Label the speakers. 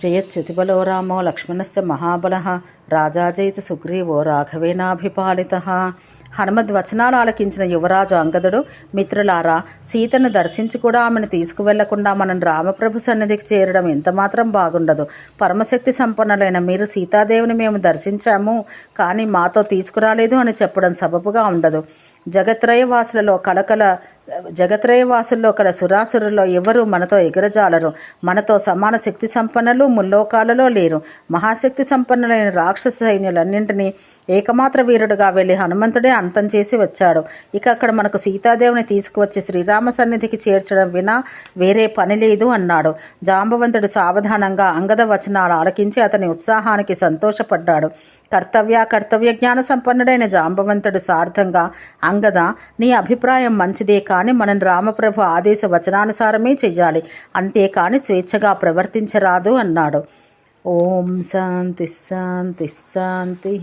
Speaker 1: జయత్యతిబలో రామో లక్ష్మణస్య మహాబలః రాజా జయిత సుగ్రీవో రాఘవేనాభిపాలితః. హనుమద్వచనాలు ఆలకించిన యువరాజు అంగదుడు, మిత్రులారా, సీతను దర్శించి కూడా ఆమెను తీసుకువెళ్లకుండా మనం రామప్రభు సన్నిధికి చేరడం ఎంతమాత్రం బాగుండదు. పరమశక్తి సంపన్నులైన మీరు సీతాదేవిని మేము దర్శించాము, కానీ మాతో తీసుకురాలేదు అని చెప్పడం సబబుగా ఉండదు. జగత్రయవాసుల్లో కల సురాసురుల్లో ఎవరూ మనతో ఎగరజాలరు. మనతో సమాన శక్తి సంపన్నులు ముల్లోకాలలో లేరు. మహాశక్తి సంపన్నులైన రాక్షస సైన్యులన్నింటినీ ఏకమాత్ర వీరుడుగా వెళ్ళి హనుమంతుడే అంతం చేసి వచ్చాడు. ఇక అక్కడ మనకు సీతాదేవిని తీసుకువచ్చి శ్రీరామ సన్నిధికి చేర్చడం వినా వేరే పని లేదు అన్నాడు. జాంబవంతుడు సావధానంగా అంగద వచనాలు ఆలకించి అతని ఉత్సాహానికి సంతోషపడ్డాడు. కర్తవ్య జ్ఞాన సంపన్నుడైన జాంబవంతుడు సార్థంగా, అంగద, నీ అభిప్రాయం మంచిదే, కానీ మనం రామప్రభు ఆదేశ వచనానుసారమే చెయ్యాలి, అంతేకాని స్వేచ్ఛగా ప్రవర్తించరాదు అన్నాడు. ఓం శాంతి శాంతి శాంతి.